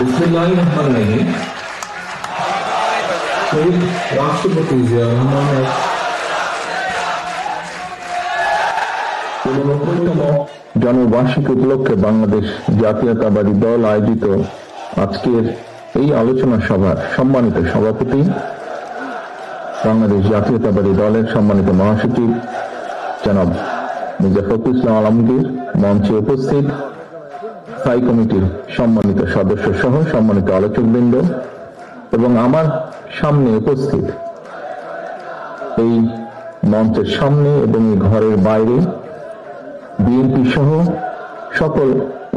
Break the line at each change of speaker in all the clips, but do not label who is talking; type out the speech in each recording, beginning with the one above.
বিসমিল্লাহির শহীদ রাষ্ট্রপতি জিয়া রহমানের 89তম জন্মবার্ষিকী উপলক্ষে বাংলাদেশ জাতীয়তাবাদী দল আয়োজিত আজকের এই আলোচনা সভার সম্মানিত সভাপতি, বাংলাদেশ জাতীয়তাবাদী দলের সম্মানিত মহাসচিব জনাব মির্জা ফখরুল ইসলাম আলমগীর, মঞ্চে উপস্থিত স্থায়ী কমিটির সম্মানিত সদস্য সহ সম্মানিত আলোচকবৃন্দ এবং আমার সামনে উপস্থিত এই মঞ্চের সামনে এবং এই ঘরের বাইরে বিএনপি সহ সকল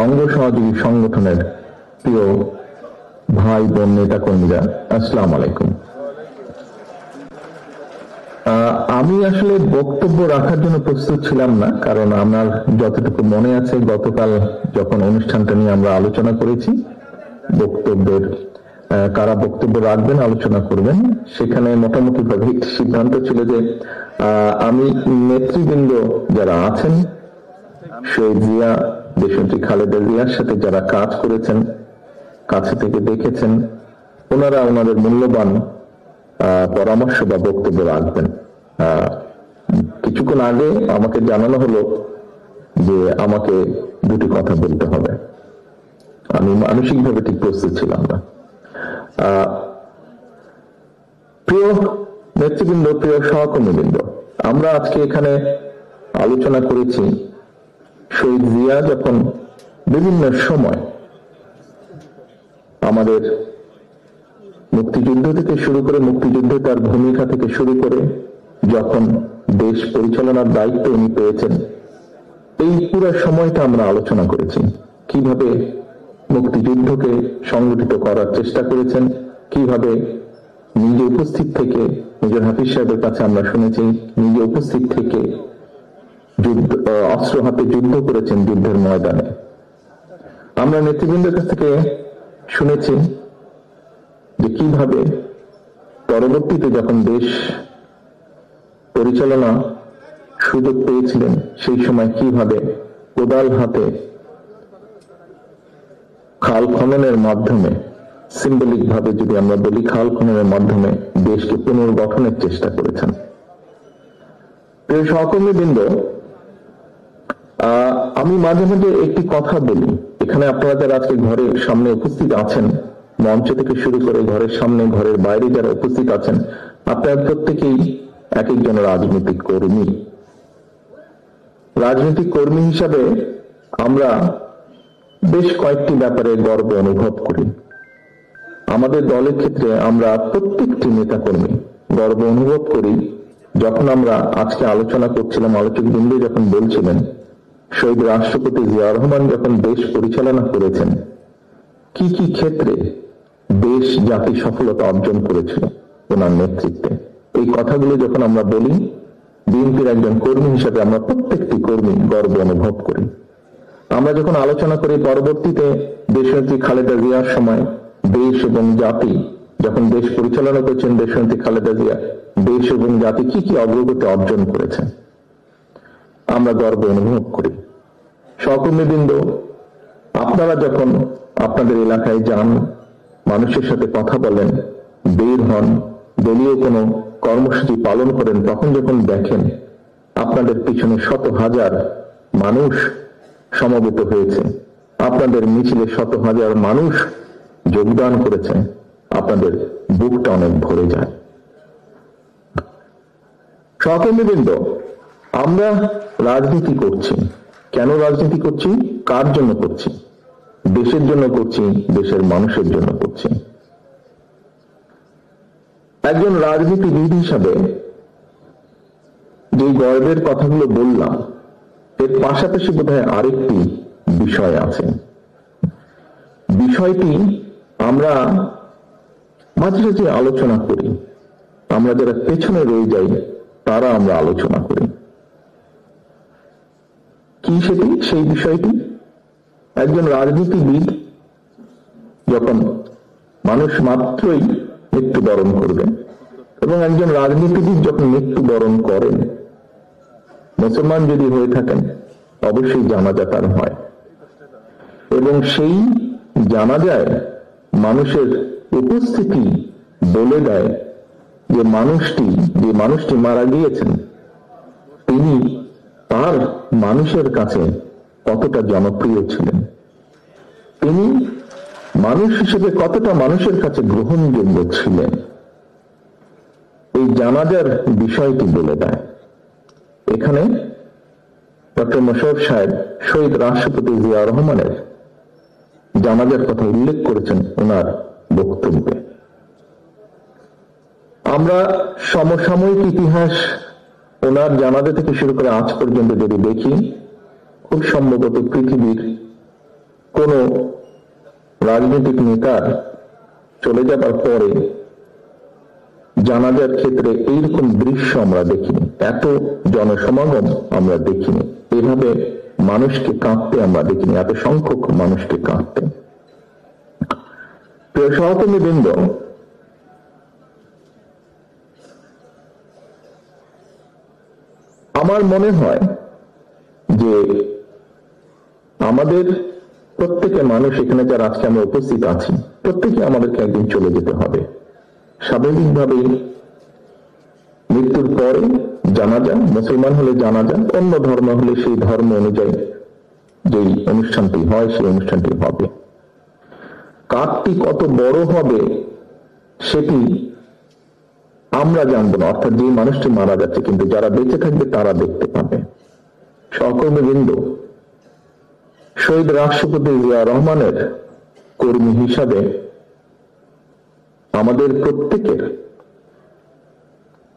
অঙ্গ সহযোগী সংগঠনের প্রিয় ভাই বোন নেতা কর্মীরা, আসসালামু আলাইকুম। আমি আসলে বক্তব্য রাখার জন্য প্রস্তুত ছিলাম না, কারণ আমার যতটুকু মনে আছে গতকাল যখন অনুষ্ঠানটা নিয়ে আমরা আলোচনা করেছি, বক্তব্যের কারা বক্তব্য রাখবেন, আলোচনা করবেন, সেখানে মোটামুটি ভাবে একটি সিদ্ধান্ত ছিল যে আমি নেতৃবৃন্দ যারা আছেন, শহীদ জিয়া, দেশনেত্রী খালেদা জিয়ার সাথে যারা কাজ করেছেন, কাছে থেকে দেখেছেন, ওনারা ওনাদের মূল্যবান পরামর্শ বা বক্তব্য রাখবেন। কিছুক্ষণ আগে আমাকে জানানো হলো যে আমাকে দুটি কথা বলতে হবে। আমি মানসিকভাবে ঠিক প্রস্তুত ছিলাম না। প্রিয় নেতৃবৃন্দ, প্রিয় সহকর্মীবৃন্দ, আমরা আজকে এখানে আলোচনা করেছি শহীদ জিয়া যখন বিভিন্ন সময় আমাদের মুক্তিযুদ্ধ থেকে শুরু করে, মুক্তিযুদ্ধে তার ভূমিকা থেকে শুরু করে যখন দেশ পরিচালনার দায়িত্ব উনি পেয়েছেন, এই পুরো সময়টা আমরা আলোচনা করেছি। কিভাবে মুক্তিযুদ্ধকে সংগঠিত করার চেষ্টা করেছেন, কিভাবে নিজে উপস্থিত থেকে, নিজের হাফিজ সাহেবের কাছে আমরা শুনেছি, নিজে উপস্থিত থেকে অস্ত্র হাতে যুদ্ধ করেছেন যুদ্ধের ময়দানে। আমরা নেতৃবৃন্দের কাছ থেকে শুনেছি যে কিভাবে পরবর্তীতে যখন দেশ পরিচালনা সুযোগ পেয়েছিলেন, সেই সময় কিভাবে কোদাল হাতে খাল খননের মাধ্যমে, সিম্বলিক ভাবে যদি আমরা বলি, খাল খননের মাধ্যমে দেশকে পুনর্গঠনের চেষ্টা করেছেন। প্রিয় সহকর্মীবৃন্দ, আমি মাঝে মাঝে একটি কথা বলি, এখানে আপনারা যারা আজকে ঘরের সামনে উপস্থিত আছেন, মঞ্চ থেকে শুরু করে ঘরের সামনে, ঘরের বাইরে যারা উপস্থিত আছেন, আপনারা প্রত্যেকেই এক একজন রাজনৈতিক কর্মী। রাজনৈতিক কর্মী হিসাবে আমরা বেশ কয়েকটি ব্যাপারে গর্ব অনুভব করি। আমাদের দলের ক্ষেত্রে আমরা প্রত্যেকটি নেতা কর্মী গর্ব অনুভব করি। যখন আমরা আজকে আলোচনা করছিলাম, আলোচক বৃন্দ যখন বলছিলেন শহীদ রাষ্ট্রপতি জিয়া রহমান যখন দেশ পরিচালনা করেছেন, কি কি ক্ষেত্রে দেশ জাতি সফলতা অর্জন করেছিল ওনার নেতৃত্বে, এই কথাগুলো যখন আমরা বলি, বিএনপির একজন কর্মী হিসেবে আমরা প্রত্যেকটি কর্মী গর্ব অনুভব করি। আমরা যখন আলোচনা করি পরবর্তীতে দেশনেত্রী খালেদা জিয়ার সময় দেশ এবং জাতি যখন দেশ পরিচালনা করছেন, দেশনেত্রী খালেদা জিয়া দেশ এবং জাতি কি কি অগ্রগতি অর্জন করেছে, আমরা গর্ব অনুভব করি। সহকর্মীবৃন্দ, আপনারা যখন আপনাদের এলাকায় যান, মানুষের সাথে কথা বলেন, বের হন, দলীয় কোনো কর্মসূচি পালন করেন, তখন যখন দেখেন আপনাদের পিছনে শত হাজার মানুষ সমবেত হয়েছে, আপনাদের মিছিলে শত হাজার মানুষ যোগদান করেছে, আপনাদের বুকটা অনেক ভরে যায়। সহকর্মীবৃন্দ, আমরা রাজনীতি করছি, কেন রাজনীতি করছি, কার জন্য করছি? দেশের জন্য করছি, দেশের মানুষের জন্য করছি। একজন রাজনীতিবিদ হিসাবে যে গর্বের কথাগুলো বললাম, এর পাশাপাশি বোধহয় আরেকটি বিষয় আছে। বিষয়টি আমরা মাঝে মাঝে আলোচনা করি, আমরা যারা পেছনে রয়ে যাই তারা আমরা আলোচনা করি। কি সেটি? সেই বিষয়টি, একজন রাজনীতিবিদ যখন মানুষ মাত্রই মৃত্যুবরণ করবেন, এবং একজন রাজনীতিবিদ যখন মৃত্যুবরণ করেন, মুসলমান যদি হয়ে থাকেন অবশ্যই জানাজা তার হয়, এবং সেই জানাজায় মানুষের উপস্থিতি বলে দেয় যে মানুষটি মারা গিয়েছেন তিনি তার মানুষের কাছে কতটা জনপ্রিয় ছিলেন, তিনি মানুষ হিসেবে কতটা মানুষের কাছে গ্রহণযোগ্য ছিলেন, এই জানাজার বিষয়টি বলে দেয়। এখানে ডক্টর মোশাররফ সাহেব শহীদ রাষ্ট্রপতি জিয়া রহমানের জানাজার কথা উল্লেখ করেছেন ওনার বক্তব্যে। আমরা সমসাময়িক ইতিহাস ওনার জানাজা থেকে শুরু করে আজ পর্যন্ত যদি দেখি, খুব সম্ভবত পৃথিবীর কোন রাজনৈতিক নেতার চলে যাবার পরে জানাজার ক্ষেত্রে এইরকম দৃশ্য আমরা দেখিনি, এত জনসমাগম আমরা দেখিনি, এভাবে মানুষকে কাঁদতে আমরা দেখিনি, এত সংখ্যক মানুষকে কাঁদতে। প্রিয় সহকর্মীবৃন্দ, আমার মনে হয় যে আমাদের প্রত্যেকে মানুষ, এখানে যারা আজকে আমরা উপস্থিত আছি, প্রত্যেকে আমাদেরকে একদিন চলে যেতে হবে। স্বাভাবিকভাবেই মৃত্যুর পরে জানাজা, মুসলমান হলে জানাজা, অন্য ধর্ম হলে সেই ধর্ম অনুযায়ী যেই অনুষ্ঠানটি হয় সেই অনুষ্ঠানটি হবে। কাজটি কত বড় হবে সেটি আমরা জানবো না, অর্থাৎ যে মানুষটি মারা যাচ্ছে, কিন্তু যারা বেঁচে থাকবে তারা দেখতে পাবে। সহকর্মীবৃন্দ, শহীদ রাষ্ট্রপতি জিয়া রহমানের কর্মী হিসাবে আমাদের প্রত্যেকের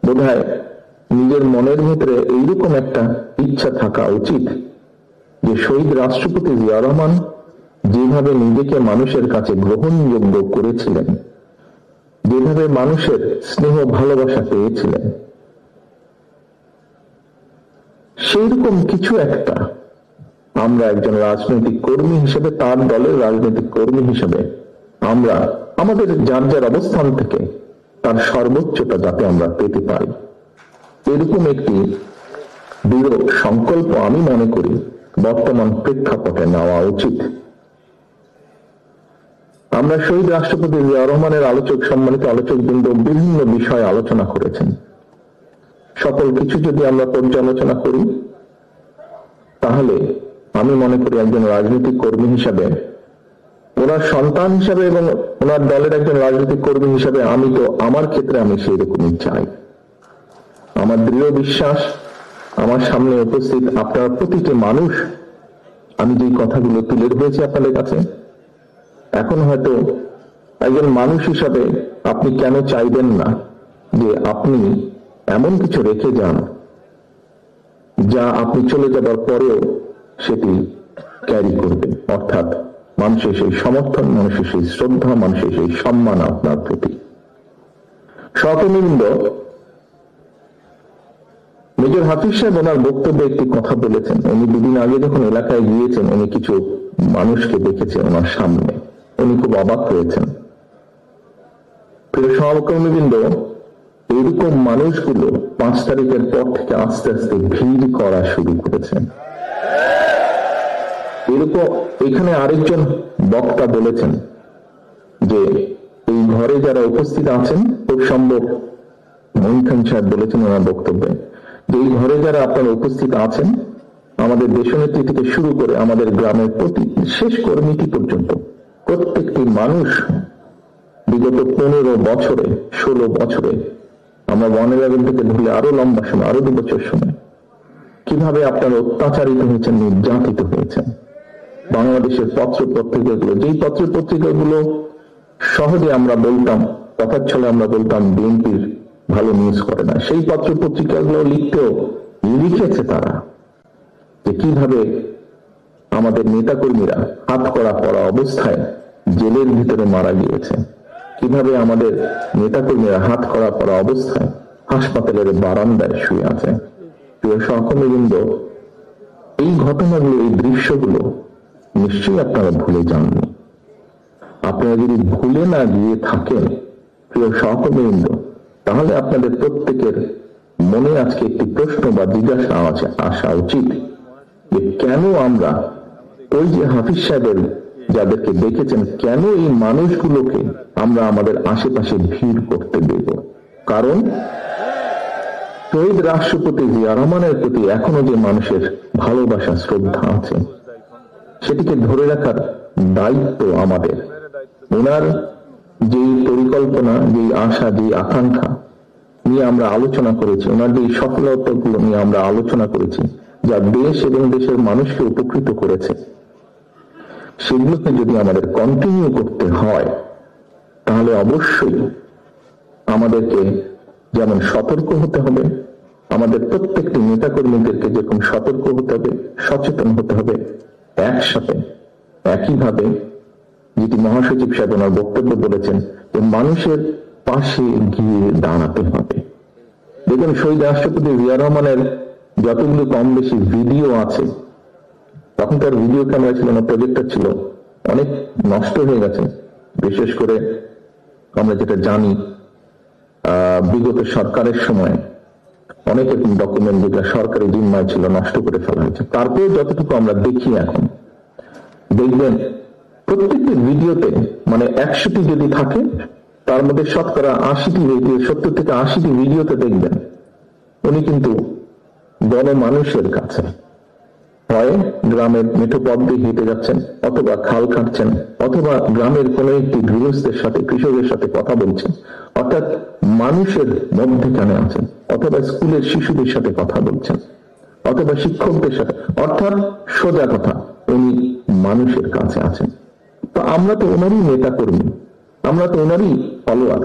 বোধহয় নিজের মনের ভিতরে এইরকম একটা ইচ্ছা থাকা উচিত যে শহীদ রাষ্ট্রপতি জিয়া রহমান যেভাবে নিজেকে মানুষের কাছে গ্রহণযোগ্য করেছিলেন, যেভাবে মানুষের স্নেহ ভালোবাসা পেয়েছিলেন, সেইরকম কিছু একটা আমরা একজন রাজনৈতিক কর্মী হিসেবে, তার দলের রাজনৈতিক কর্মী হিসেবে আমরা আমাদের যার যার অবস্থান থেকে তার সর্বোচ্চটা যাতে আমরা পেতে পারি, এরকম একটি দৃঢ় সংকল্প আমি মনে করি বর্তমান প্রেক্ষাপটে নেওয়া উচিত। আমরা শহীদ রাষ্ট্রপতি জিয়া রহমানের সম্মানিত আলোচকবৃন্দ বিভিন্ন বিষয়ে আলোচনা করেছেন। সকল কিছু যদি আমরা পর্যালোচনা করি তাহলে আমি মনে করি একজন রাজনৈতিক কর্মী হিসাবে, ওনার সন্তান হিসাবে এবং ওনার দলের একজন রাজনৈতিক কর্মী হিসাবে আমার ক্ষেত্রে আমি সেই রকমই চাই। আমার দৃঢ় বিশ্বাস, আমার সামনে উপস্থিত আপনার প্রতিটি মানুষ, আমি যেই কথাগুলো তুলে ধরেছি আপনাদের কাছে, এখন হয়তো একজন মানুষ হিসাবে আপনি কেন চাইবেন না যে আপনি এমন কিছু রেখে যান যা আপনি চলে যাবার পরেও সেটি ক্যারি করবে, অর্থাৎ মানুষের সেই সমর্থন, মানুষের সেই শ্রদ্ধা, মানুষের সেই সম্মান আপনার প্রতি। সহকর্মীবৃন্দ, মেজর হাফিজ সাহেব ওনার বক্তব্যে একটি কথা বলেছেন। উনি দুদিন আগে যখন এলাকায় গিয়েছেন, উনি কিছু মানুষকে দেখেছেন ওনার সামনে, উনি খুব অবাক হয়েছেন। প্রিয় সহকর্মীবৃন্দ, এরকম মানুষগুলো 5 তারিখের পর থেকে আস্তে আস্তে ভিড় করা শুরু করেছেন। এরকম এখানে আরেকজন বক্তা বলেছেন যে এই ঘরে যারা উপস্থিত আছেন, খুব সম্ভব মঈন খান সাহেব বলেছেন ওনার বক্তব্যে, যে এই ঘরে যারা আপনারা উপস্থিত আছেন, আমাদের দেশনেত্রী থেকে শুরু করে আমাদের গ্রামের প্রতি শেষ কর্মীটি পর্যন্ত প্রত্যেকটি মানুষ বিগত 15 বছরে 16 বছরে, আমরা 111 থেকে ধরলে আরো লম্বা সময়, আরো 2 বছর সময়, কিভাবে আপনারা অত্যাচারিত হয়েছেন, নির্যাতিত হয়েছেন। বাংলাদেশের পত্র পত্রিকাগুলো, যেই পত্র পত্রিকাগুলো সহজে আমরা বলতাম, কথার ছলে আমরা বলতাম বিএনপির ভালো নিউজ করে না, সেই পত্র পত্রিকাগুলো লিখেছে তারা যে কিভাবে আমাদের নেতাকর্মীরা হাতকড়া পরা অবস্থায় জেলের ভিতরে মারা গিয়েছে, কিভাবে আমাদের নেতাকর্মীরা হাতকড়া পরা অবস্থায় হাসপাতালের বারান্দায় শুয়ে আছে। প্রিয় সহকর্মীবৃন্দ, এই ঘটনাগুলো, এই দৃশ্যগুলো নিশ্চয়ই আপনারা ভুলে যাননি। আপনারা যদি ভুলে না গিয়ে থাকেন প্রিয় সহকর্মীবৃন্দ, তাহলে আপনাদের প্রত্যেকের মনে আজকে একটি প্রশ্ন বা জিজ্ঞাসা আসা উচিত যে কেন আমরা ওই যে হাফিজ সাহেবের যাদেরকে দেখেছেন, কেন এই মানুষগুলোকে আমরা আমাদের আশেপাশে ভিড় করতে দেব? কারণ শহীদ রাষ্ট্রপতি জিয়া রহমানের প্রতি এখনো যে মানুষের ভালোবাসা, শ্রদ্ধা আছে, সেটিকে ধরে রাখার দায়িত্ব আমাদের। ওনার যেই পরিকল্পনা, যেই আশা, যেই আকাঙ্ক্ষা নিয়ে আমরা আলোচনা করেছি, ওনার যে সফলতাগুলো নিয়ে আমরা আলোচনা করেছি, যা দেশ এবং দেশের মানুষকে উপকৃত করেছে, সেগুলোকে যদি আমাদের কন্টিনিউ করতে হয়, তাহলে অবশ্যই আমাদেরকে যেমন সতর্ক হতে হবে, আমাদের প্রত্যেকটি নেতাকর্মীদেরকে যেরকম সতর্ক হতে হবে, সচেতন হতে হবে, একসাথে একইভাবে যেটি মহাসচিব সাহেব ওনার বক্তব্য বলেছেন, যে মানুষের পাশে গিয়ে দাঁড়াতে হবে। দেখুন, শহীদ রাষ্ট্রপতি জিয়া রহমানের যতগুলো কম বেশি ভিডিও আছে, তখন তার ভিডিও ক্যামেরা ছিল না, প্রজেক্টর ছিল, অনেক নষ্ট হয়ে গেছে। বিশেষ করে আমরা যেটা জানি, বিগত সরকারের সময় অনেক এরকম ডকুমেন্ট যেটা সরকারি জিম্মায় ছিল নষ্ট করে ফেলা হয়েছে। তারপরে যতটুকু আমরা দেখি এখন, দেখবেন প্রত্যেকটি ভিডিওতে, মানে 100টি যদি থাকে, তার মধ্যে শতকরা 80টি ভিডিও, 70 থেকে 80টি ভিডিওতে দেখবেন উনি কিন্তু গণমানুষের কাছে হয় গ্রামের মেঠো পথ দিয়ে হেঁটে যাচ্ছেন, অথবা খাল কাটছেন, অথবা গ্রামের কোন একটি গৃহস্থের সাথে, কৃষকের সাথে কথা বলছেন, অর্থাৎ মানুষের মধ্যখানে আছেন, অথবা স্কুলের শিশুদের সাথে কথা বলছেন, অথবা শিক্ষকদের সাথে, অর্থাৎ সোজা কথা, উনি মানুষের কাছে আছেন। তো আমরা তো ওনারই নেতা কর্মী, আমরা তো ওনারই ফলোয়ার,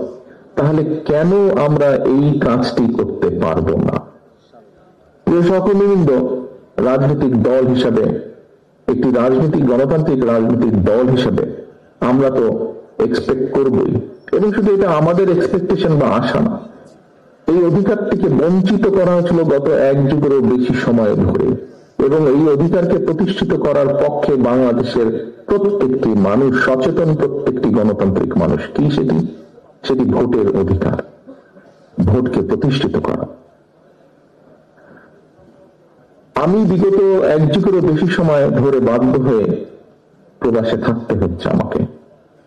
তাহলে কেন আমরা এই কাজটি করতে পারবো না? প্রিয় সহকর্মীবৃন্দ, রাজনৈতিক দল হিসাবে, একটি রাজনৈতিক গণতান্ত্রিক রাজনৈতিক দল হিসাবে আমরা তো এক্সপেক্ট করবই, এবং শুধু এটা আমাদের এক্সপেকটেশন বা আশা না, এই অধিকারটিকে বঞ্চিত করা হয়েছিল গত 1 যুগেরও বেশি সময় ধরে, এবং এই অধিকারকে প্রতিষ্ঠিত করার পক্ষে বাংলাদেশের প্রত্যেকটি মানুষ সচেতন, প্রত্যেকটি গণতান্ত্রিক মানুষ। কি সেটি ভোটের অধিকার, ভোটকে প্রতিষ্ঠিত করা। আমি বিগত 1 যুগেরও বেশি সময় ধরে বাধ্য হয়ে প্রবাসে থাকতে হচ্ছে আমাকে।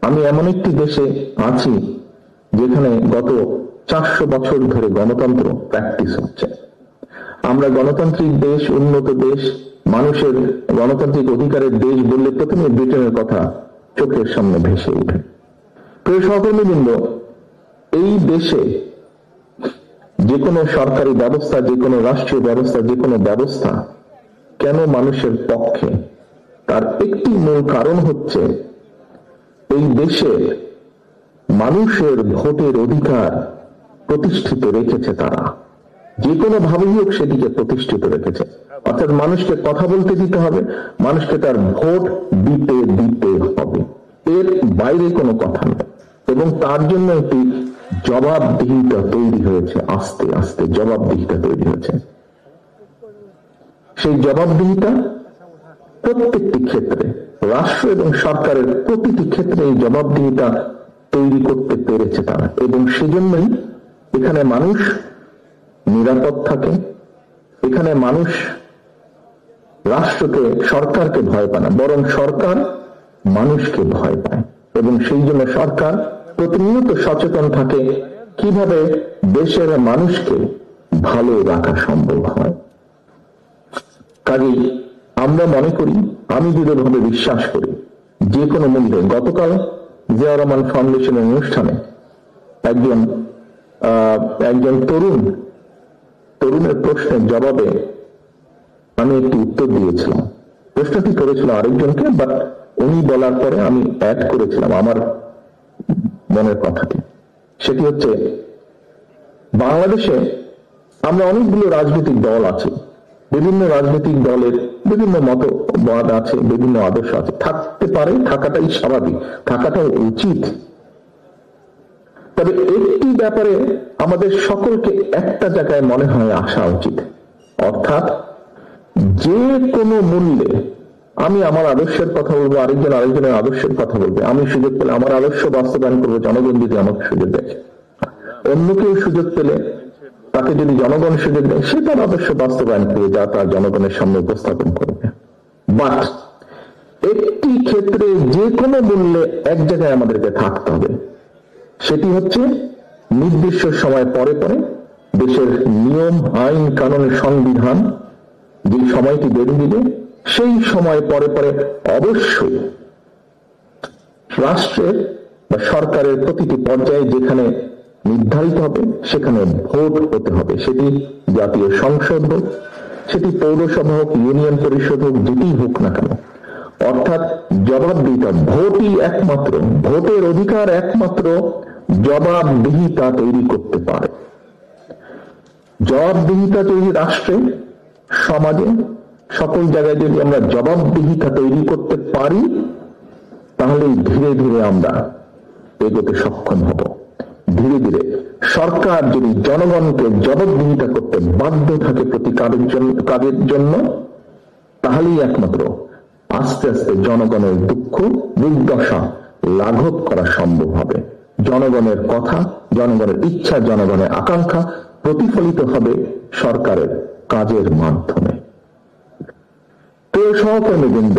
আমি এমন একটি দেশে আছি যেখানে গত 400 বছর ধরে গণতন্ত্র প্র্যাকটিস হচ্ছে। আমরা গণতান্ত্রিক দেশ, উন্নত দেশ, মানুষের গণতান্ত্রিক অধিকারের দেশ বললে প্রথমে ব্রিটেনের কথা চোখের সামনে ভেসে ওঠে। প্রিয় সহকর্মীবৃন্দ, এই দেশে যে কোনো সরকারি ব্যবস্থা, যে কোনো রাষ্ট্রীয় ব্যবস্থা, যে কোনো ব্যবস্থা কেন মানুষের পক্ষে, তার একটি মূল কারণ হচ্ছে এই দেশে মানুষের ভোটের অধিকার প্রতিষ্ঠিত রেখেছে তারা, যে কোনো ভাবেই হোক সেটিকে প্রতিষ্ঠিত রেখেছে। অর্থাৎ মানুষকে কথা বলতে দিতে হবে, মানুষকে তার ভোট দিতে হবে, এর বাইরে কোনো কথা নেই। এবং তার জন্য একটি জবাবদিহিতা তৈরি হয়েছে, আস্তে আস্তে জবাবদিহিতা তৈরি হয়েছে। সেই জবাবদিহিতা প্রত্যেকটি ক্ষেত্রে, রাষ্ট্র এবং সরকারের প্রতিটি ক্ষেত্রে এই জবাবদিহিতা তৈরি করতে পেরেছে তারা, এবং সেজন্যই এখানে মানুষ নিরাপদ থাকে, এখানে মানুষ রাষ্ট্রকে, সরকারকে ভয় পায় না, বরং সরকার মানুষকে ভয় পায়। এবং সেই জন্য সরকার প্রতিনিয়ত সচেতন থাকে কিভাবে দেশের মানুষকে ভালো রাখা সম্ভব হয়। কাজেই আমরা মনে করি, আমি দৃঢ়ভাবে বিশ্বাস করি, যে কোনো মূল্যে, গতকাল জিয়া রহমান ফাউন্ডেশনের অনুষ্ঠানে একজন তরুণের প্রশ্নের জবাবে আমি একটি উত্তর দিয়েছিলাম। প্রশ্নটি করেছিল আরেকজনকে, বাট উনি বলার পরে আমি অ্যাড করেছিলাম আমার মনের কথাটি। সেটি হচ্ছে, বাংলাদেশে আমরা অনেকগুলো রাজনৈতিক দল আছে, বিভিন্ন রাজনৈতিক দলের বিভিন্ন মতবাদ আছে, বিভিন্ন আদর্শ আছে, থাকতে পারে, থাকাটাই স্বাভাবিক, থাকাটাও উচিত। তবে একটি ব্যাপারে আমাদের সকলকে একটা জায়গায় মনে হয় আসা উচিত, অর্থাৎ যে কোনো মূল্যে আমি আমার আদর্শের কথা বলবো, আরেকজনের আদর্শের কথা বলবে, আমি সুযোগ পেলে আমার আদর্শ বাস্তবায়ন করবো, জনগণ যদি আমাকে সুযোগ দেয়। অন্য কেউ সুযোগ পেলে তাকে যদি জনগণ সুযোগ দেয়, সে তার আদর্শ বাস্তবায়ন করে যা তার জনগণের সামনে উপস্থাপন করবে। বাট একটি ক্ষেত্রে যে কোনো মূল্যে এক জায়গায় আমাদেরকে থাকতে হবে, সেটি হচ্ছে নির্দিষ্ট সময় পরে পরে দেশের নিয়ম, আইন, কানুনের সংবিধান যে সময়টি বেঁধে দিবে সেই সময় পরে পরে অবশ্যই রাষ্ট্রের বা সরকারের প্রতিটি পর্যায়ে যেখানে নির্ধারিত হবে সেখানে ভোট হতে হবে। সেটি জাতীয় সংসদ হোক, সেটি পৌরসভা হোক, ইউনিয়ন পরিষদ হোক, যেটি হোক না কেন। অর্থাৎ জবাবদিহিতা, ভোটই একমাত্র, ভোটের অধিকার একমাত্র জবাবদিহিতা তৈরি করতে পারে। জবাবদিহিতা তৈরি রাষ্ট্রে, সমাজে, সকল জায়গায় যদি আমরা জবাবদিহিতা তৈরি করতে পারি তাহলে ধীরে ধীরে আমরা এগোতে সক্ষম হব। ধীরে ধীরে সরকার যদি জনগণকে জবাবদিহিতা করতে বাধ্য থাকে প্রতি কাজের জন্য, তাহলেই একমাত্র আস্তে আস্তে জনগণের দুঃখ দুর্দশা লাঘব করা সম্ভব হবে। জনগণের কথা, জনগণের ইচ্ছা, জনগণের আকাঙ্ক্ষা প্রতিফলিত হবে সরকারের কাজের মাধ্যমে। প্রিয় সহকর্মীবৃন্দ,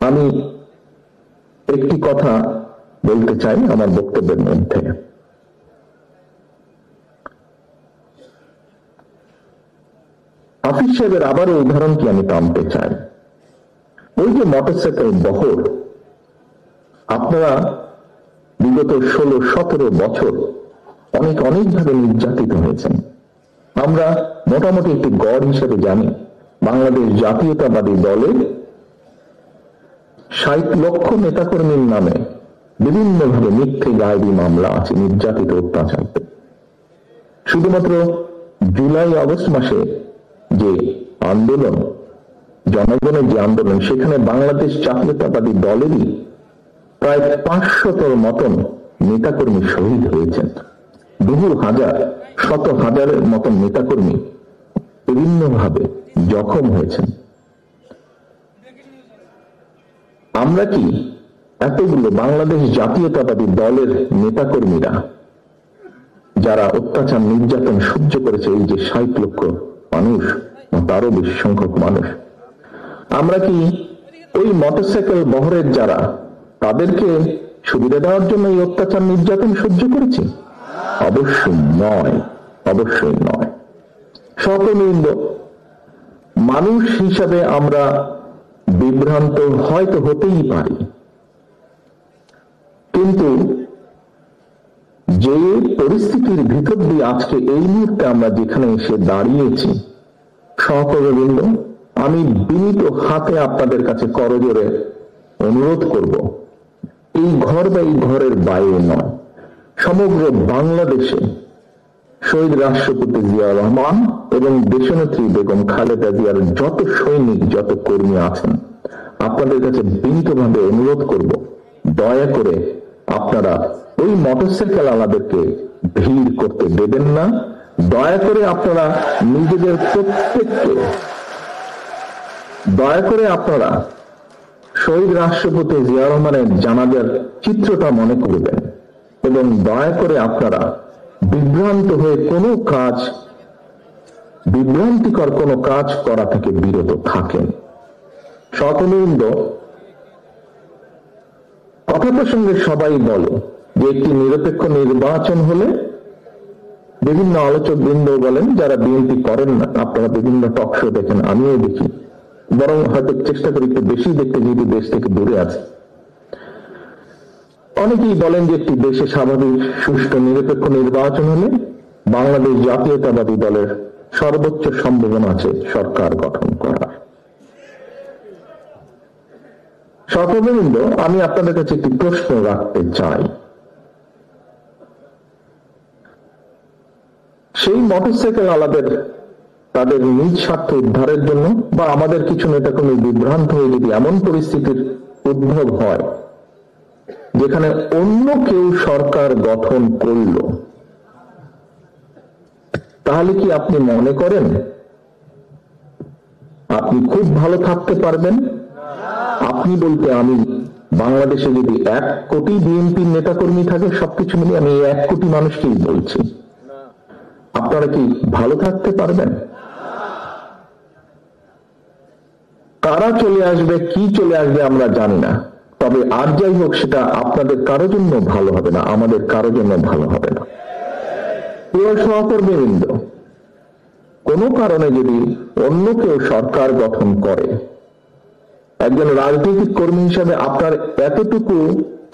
আমি একটি কথা বলতে চাই আমার বক্তব্যের মধ্যে। হাফিজ সাহেবের আবারও উদাহরণটি আমি টানতে চাই। ওই যে মোটরসাইকেল বহর, আপনারা বিগত 16-17 বছর অনেকভাবে নির্যাতিত হয়েছেন। আমরা মোটামুটি একটি গড় হিসেবে জানি বাংলাদেশ জাতীয়তাবাদী দলে 60 লক্ষ নেতাকর্মীর নামে বিভিন্নভাবে মিথ্যে গায়েবী মামলা আছে, নির্যাতিত, অত্যাচারিত। শুধুমাত্র জুলাই আগস্ট মাসে যে আন্দোলন, জনগণের যে আন্দোলন, সেখানে বাংলাদেশ জাতীয়তাবাদী দলেরই প্রায় 500 মতন নেতাকর্মী শহীদ হয়েছেন। বহু হাজার, শত হাজারের মতন নেতাকর্মী বিভিন্নভাবে জখম হয়েছেন। আমরা কি এতগুলো বাংলাদেশ জাতীয়তাবাদী দলের নেতাকর্মীরা যারা অত্যাচার নির্যাতন সহ্য করেছে, এই যে 60 লক্ষ মানুষ, তারও বেশি সংখ্যক মানুষ, আমরা কি ওই মোটরসাইকেল বহরের যারা, তাদেরকে সুবিধা দেওয়ার জন্য এই অত্যাচার নির্যাতন সহ্য করেছি? অবশ্যই নয়, অবশ্যই নয়। সহকর্মীবৃন্দ, মানুষ হিসাবে আমরা বিভ্রান্ত হয়তো হতেই পারি, কিন্তু যে পরিস্থিতির ভিতর দিয়ে আজকে এই মুহূর্তে আমরা যেখানে এসে দাঁড়িয়েছি, সহকর্মীবৃন্দ, আমি বিনীত হাতে আপনাদের কাছে করজোড়ে অনুরোধ করব, এই ঘর বা এই ঘরের বাইরে নয়, সমগ্র বাংলাদেশে শহীদ রাষ্ট্রপতি জিয়াউর রহমান এবং দেশনেত্রী বেগম খালেদা জিয়ার যত সৈনিক, যত কর্মী আছেন, আপনাদের কাছে বিনীতভাবে অনুরোধ করব, দয়া করে আপনারা ওই মোটরসাইকেল আলাদেরকে ভিড় করতে দেবেন না। দয়া করে আপনারা নিজেদের প্রত্যেককে, দয়া করে আপনারা শহীদ রাষ্ট্রপতি জিয়াউর রহমানের জানাজার চিত্রটা মনে করবেন এবং দয়া করে আপনারা বিভ্রান্ত হয়ে কোনো কাজ, বিভ্রান্তিকর কোনো কাজ করা থেকে বিরত থাকেন। সহকর্মীবৃন্দ, কথা প্রসঙ্গে সবাই বলে যে একটি নিরপেক্ষ নির্বাচন হলে, বিভিন্ন আলোচক বৃন্দ বলেন যারা বিএনপি করেন না, আপনারা বিভিন্ন টক শো দেখেন, আমিও দেখি, বরং হয়তো চেষ্টা করি একটু বেশি দেখতে, যেহেতু দেশ থেকে দূরে আছে। অনেকেই বলেন যে একটি দেশে স্বাভাবিক, সুষ্ঠু, নিরপেক্ষ নির্বাচন হলে বাংলাদেশ জাতীয়তাবাদী দলের সর্বোচ্চ সম্ভাবনা আছে সরকার গঠন করার। সহকর্মীবৃন্দ, আমি আপনাদের কাছে একটি প্রশ্ন রাখতে চাই। সেই মোটরসাইকেল আলাদের তাদের নিজ স্বার্থ উদ্ধারের জন্য বা আমাদের কিছু নেতাকর্মী বিভ্রান্ত হয়ে যদি এমন পরিস্থিতির উদ্ভব হয় যেখানে অন্য কেউ সরকার গঠন করল, তাহলে কি আপনি মনে করেন আপনি খুব ভালো থাকতে পারবেন? আপনি বলতে আমি, বাংলাদেশে যদি 1 কোটি বিএনপির নেতাকর্মী থাকে, সবকিছু মিলিয়ে আমি 1 কোটি মানুষকেই বলছি, আপনারা কি ভালো থাকতে পারবেন? কারা চলে আসবে, কি চলে আসবে আমরা জানি না। তবে আর যাই হোক, সেটা আপনাদের কারোর জন্য ভালো হবে না, আমাদের কারোর জন্য ভালো হবে না। প্রিয় সহকর্মীবৃন্দ, কোনো কারণে যদি অন্য কেউ সরকার গঠন করে, একজন রাজনৈতিক কর্মী হিসাবে আপনার এতটুকু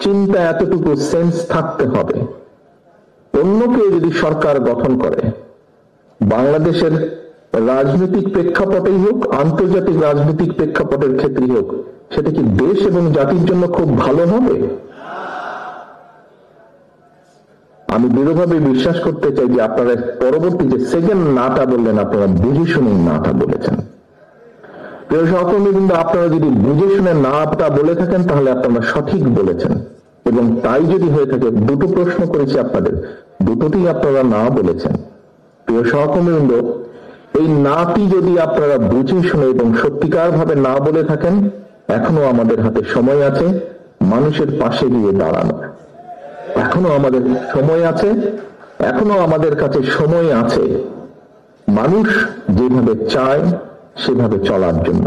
চিন্তা, এতটুকু সেন্স থাকতে হবে, অন্য কেউ যদি সরকার গঠন করে, বাংলাদেশের রাজনৈতিক প্রেক্ষাপটেই হোক, আন্তর্জাতিক রাজনৈতিক প্রেক্ষাপটের ক্ষেত্রেই হোক, সেটা কি দেশ এবং জাতির জন্য খুব ভালো হবে? আমি দৃঢ়ভাবে বিশ্বাস করতে চাই যে আপনারা পরবর্তী যে সেকেন্ড নাটা বললেন, আপনারা বুঝে শুনে নাটা বলেছেন। প্রিয় সহকর্মীবৃন্দ, আপনারা যদি বুঝে শুনে নাটা বলে থাকেন তাহলে আপনারা সঠিক বলেছেন, এবং তাই যদি হয়ে থাকে, দুটো প্রশ্ন করেছি আপনাদের, দুটোতেই আপনারা না বলেছেন। প্রিয় সহকর্মীবৃন্দ, এই নাটি যদি আপনারা বুঝে শুনে এবং সত্যিকার ভাবে না বলে থাকেন, এখনো আমাদের হাতে সময় আছে মানুষের পাশে গিয়ে দাঁড়ানো। এখনো আমাদের সময় আছে, এখনো আমাদের কাছে সময় আছে মানুষ যেভাবে চায় সেভাবে চলার জন্য।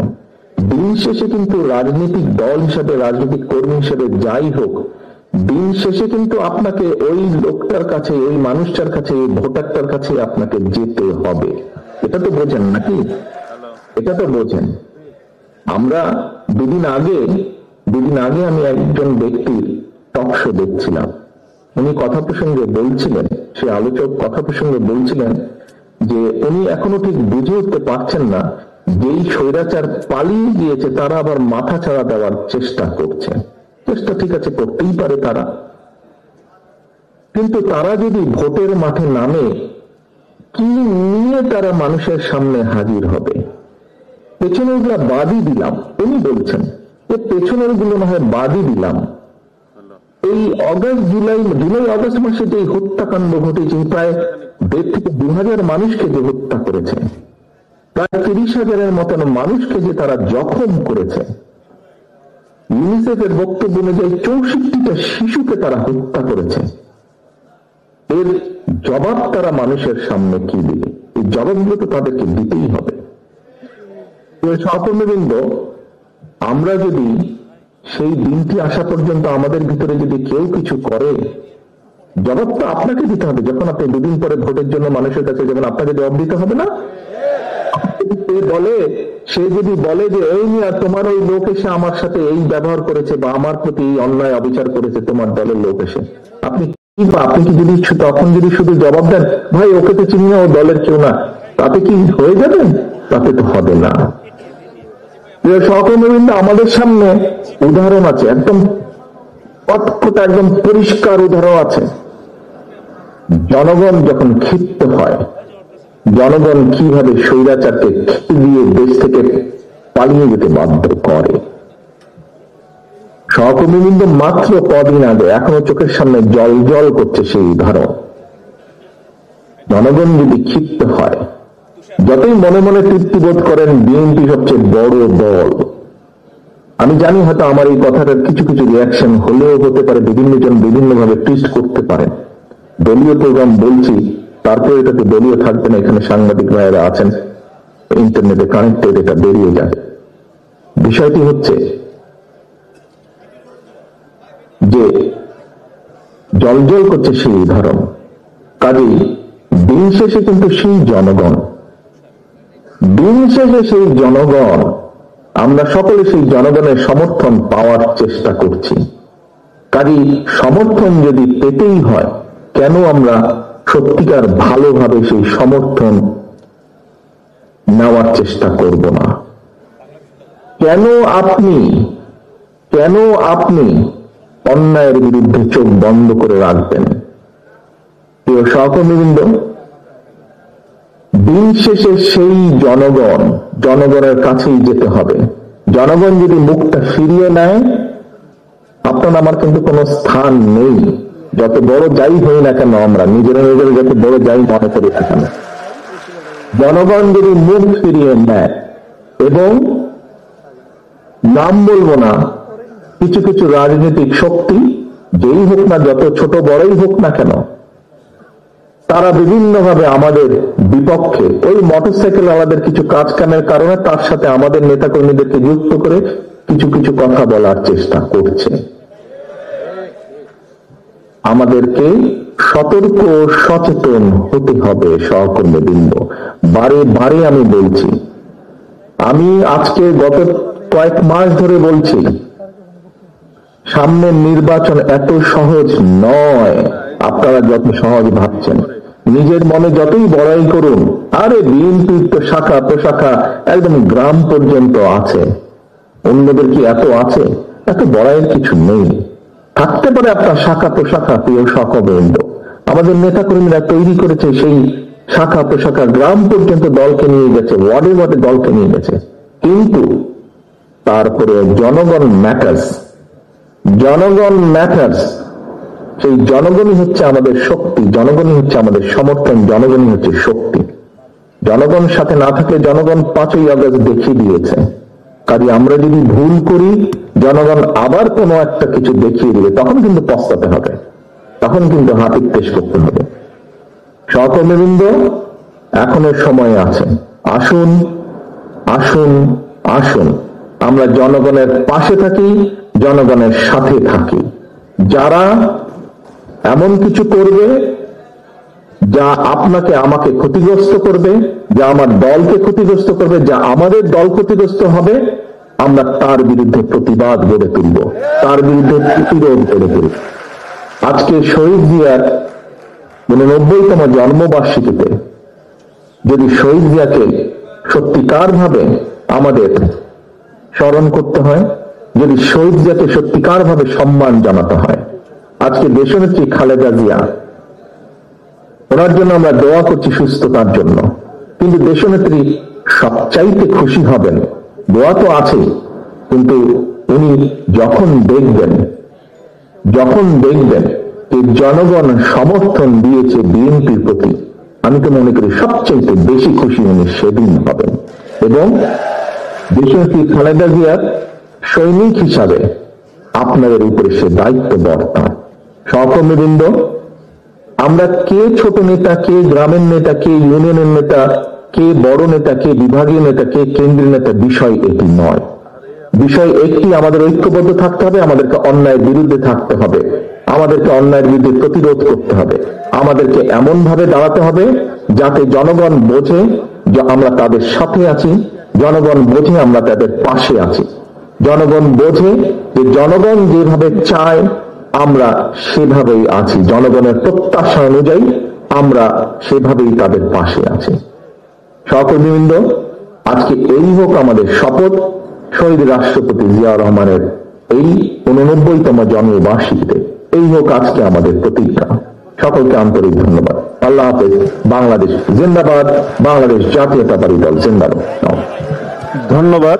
দিন শেষে কিন্তু রাজনৈতিক দল হিসেবে, রাজনৈতিক কর্মী হিসেবে যাই হোক, দিন শেষে কিন্তু আপনাকে ওই লোকটার কাছে, ওই মানুষটার কাছে, ওই ভোটারটার কাছে আপনাকে যেতে হবে। এটা তো বোঝেন নাকি? এটা তো বোঝেন। আমরা দুদিন আগে আমি একজন ব্যক্তির টক শো দেখছিলাম। উনি কথা প্রসঙ্গে বলছিলেন, সে আলোচক কথা প্রসঙ্গে বলছিলেন যে উনি এখনো ঠিক বুঝে উঠতে পারছেন না, যেই স্বৈরাচার পালিয়ে গিয়েছে তারা আবার মাথা ছাড়া দেওয়ার চেষ্টা করছে। চেষ্টা ঠিক আছে, করতেই পারে তারা, কিন্তু তারা যদি ভোটের মাঠে নামে, কি নিয়ে তারা মানুষের সামনে হাজির হবে? পেছনের গুলা বাদই দিলাম, উনি বলছেন যে পেছনের গুলো না হয় বাদই দিলাম, এই জুলাই আগস্ট মাসে যে হত্যাকাণ্ড ঘটেছে, প্রায় 1.5 থেকে 2,000 মানুষকে যে হত্যা করেছে, প্রায় 30,000-এর মতন মানুষকে যে তারা জখম করেছে, ইউনিসেফের বক্তব্য অনুযায়ী 64টা শিশুকে তারা হত্যা করেছে, এর জবাব তারা মানুষের সামনে কি দিবে? এই জবাবগুলো তো তাদেরকে দিতেই হবে। সহকর্মীবৃন্দ, আমরা যদি সেই দিনটি আসা পর্যন্ত আমাদের ভিতরে যদি কেউ কিছু করে, জবাব তো আপনাকে দিতে হবে। যখন আপনি দুদিন পরে ভোটের জন্য মানুষের কাছে যাবেন, আপনাকে জবাব দিতে হবে না? সে যদি বলে যে এই নিয়ে তোমার ওই লোক এসে আমার সাথে এই ব্যবহার করেছে বা আমার প্রতি এই অন্যায় অবিচার করেছে, তোমার দলের লোক এসে, আপনি কি যদি তখন যদি শুধু জবাব দেন, ভাই ওকে তো চিনি না, ও দলের কেউ না, তাতে কি হয়ে যাবেন? তাতে তো হবে না। সহকর্মীবৃন্দ, আমাদের সামনে উদাহরণ আছে, একদম পটপট, একদম পরিষ্কার উদাহরণ আছে। জনগণ যখন ক্ষিপ্ত হয়, জনগণ কিভাবে স্বৈরাচারকে খেতে দিয়ে দেশ থেকে পালিয়ে যেতে বাধ্য করে। সহকর্মীবৃন্দ, মাত্র কদিন আগে, এখনো চোখের সামনে জল জল করছে সেই উদাহরণ। জনগণ যদি ক্ষিপ্ত হয়, যতই মনে মনে তৃপ্তিবোধ করেন বিএনপি সবচেয়ে বড় দল, আমি জানি হয়তো আমার এই কথাটার কিছু কিছু রিয়াকশন হলেও হতে পারে, বিভিন্ন জন বিভিন্ন ভাবে টুইস্ট করতে পারেন। দলীয় প্রোগ্রাম বলছি, তারপরে এটাতে দলীয় থাকবে না, এখানে সাংবাদিক ভাইয়েরা আছেন, ইন্টারনেটে কানেক্টেড, এটা বেরিয়ে যাবে। বিষয়টি হচ্ছে যে জলজল করছে সেই উদাহরণ। কাজেই দিন শেষে কিন্তু সেই জনগণ, আমরা সকলে সেই জনগণের সমর্থন পাওয়ার চেষ্টা করছি। কাজেই সমর্থন যদি পেতেই হয়, কেন আমরা সত্যিকার ভালোভাবে সেই সমর্থন নেওয়ার চেষ্টা করব না? কেন আপনি অন্যায়ের বিরুদ্ধে চোখ বন্ধ করে রাখবেন? প্রিয় সহকর্মীবৃন্দ, দিন শেষে সেই জনগণের কাছেই যেতে হবে। জনগণ যদি মুখটা ফিরিয়ে নেয়, আপনার আমার কিন্তু কোনো স্থান নেই। যত বড় যাই হই না কেন, আমরা নিজেরা যত বড় যাই মনে করি না কেন, জনগণ যদি মুখ ফিরিয়ে নেয়, এবং নাম বলবো না, কিছু কিছু রাজনৈতিক শক্তি, যেই হোক না, যত ছোট বড়ই হোক না কেন, তারা বিভিন্নভাবে আমাদের বিপক্ষে, ওই মোটরসাইকেল আলাদের কিছু কাজ কামের কারণে তার সাথে আমাদের নেতাকর্মীদেরকে যুক্ত করে কিছু কিছু কথা বলার চেষ্টা করছে। আমাদেরকে সতর্ক ও সচেতন হতে হবে সহকর্মীবৃন্দ। বারে বারে আমি বলছি, আমি আজকে গত কয়েক মাস ধরে বলছি, সামনের নির্বাচন এত সহজ নয় আপনারা যত সহজ ভাবছেন। নিজের মনে যতই বড়াই করুন, আরে বিএনপির তো শাখা প্রশাখা একদম গ্রাম পর্যন্ত আছে, অন্যদের কি এত আছে? এত বড়াইয়ের কিছু নেই। থাকতে পারে আপনার শাখা প্রশাখা, প্রিয় সহকর্মীবৃন্দ, আমাদের নেতা কর্মীরা তৈরি করেছে সেই শাখা প্রশাখা, গ্রাম পর্যন্ত দলকে নিয়ে গেছে, ওয়ার্ডে ওয়ার্ডে দলকে নিয়ে গেছে, কিন্তু তারপরে জনগণ ম্যাটার্স। জনগণ ম্যাটার্স। সেই জনগণই হচ্ছে আমাদের শক্তি, জনগণই হচ্ছে আমাদের সমর্থন, জনগণই হচ্ছে শক্তি। জনগণ সাথে না থাকলে জনগণ 5ই আগস্ট দেখিয়ে দিয়েছে। কাজে আমরা যদি ভুল করি, জনগণ আবার কোনো একটা কিছু দেখিয়ে দিবে, তখন কিন্তু পস্তাতে হবে, তখন কিন্তু হাতির পেশ করতে হবে। সহকর্মীবৃন্দ, এখনো সময় আছে। আসুন আসুন আসুন, আমরা জনগণের পাশে থাকি, জনগণের সাথে থাকি। যারা এমন কিছু করবে যা আপনাকে আমাকে ক্ষতিগ্রস্ত করবে, যা আমার দলকে ক্ষতিগ্রস্ত করবে, যা আমাদের দল ক্ষতিগ্রস্ত হবে, আমরা তার বিরুদ্ধে প্রতিবাদ গড়ে তুলব, তার বিরুদ্ধে প্রতিরোধ গড়ে তুলব। আজকে শহীদ জিয়ার 90তম জন্মবার্ষিকীতে যদি শহীদ জিয়াকে সত্যিকার ভাবে আমাদের স্মরণ করতে হয়, যদি শহীদ জিয়াকে সত্যিকার ভাবে সম্মান জানাতে হয়, আজকে দেশনেত্রী খালেদা জিয়া, ওনার জন্য আমরা দোয়া করছি সুস্থতার জন্য, কিন্তু দেশনেত্রী সবচাইতে খুশি হবেন, দোয়া তো আছে, কিন্তু উনি যখন দেখবেন যে জনগণ সমর্থন দিয়েছে বিএনপির প্রতি, আমি তো মনে করি সবচাইতে বেশি খুশি উনি সেদিন হবেন। এবং দেশনেত্রী খালেদা জিয়ার সৈনিক হিসাবে আপনাদের উপরে সে দায়িত্ব বর্তায়। সহকর্মীবৃন্দ, আমরা কে ছোট নেতা, কে গ্রামের নেতা, কে ইউনিয়নের নেতা, কে বড় নেতা, কে বিভাগীয় নেতা, কে কেন্দ্রীয় নেতা, বিষয় এটি নয়। বিষয় একটি, আমাদের ঐক্যবদ্ধ থাকতে হবে, আমাদেরকে অন্যায়ের বিরুদ্ধে থাকতে হবে, আমাদেরকে অন্যায়ের বিরুদ্ধে প্রতিরোধ করতে হবে, আমাদেরকে এমন ভাবে দাঁড়াতে হবে যাতে জনগণ বোঝে যে আমরা তাদের সাথে আছি, জনগণ বোঝে আমরা তাদের পাশে আছি, জনগণ বোঝে যে জনগণ যেভাবে চায় আমরা সেভাবেই আছি, জনগণের প্রত্যাশা অনুযায়ী আমরা সেভাবেই তাদের পাশে আছি। সহকর্মীবৃন্দ, আজকে এই হোক আমাদের শপথ, শহীদ রাষ্ট্রপতি জিয়াউর রহমানের এই 89তম জন্মবার্ষিকীতে এই হোক আজকে আমাদের প্রতিজ্ঞা। সকলকে আন্তরিক ধন্যবাদ। আল্লাহ হাফেজ। বাংলাদেশ জিন্দাবাদ, বাংলাদেশ জাতীয়তাবাদী দল জিন্দাবাদ।
ধন্যবাদ।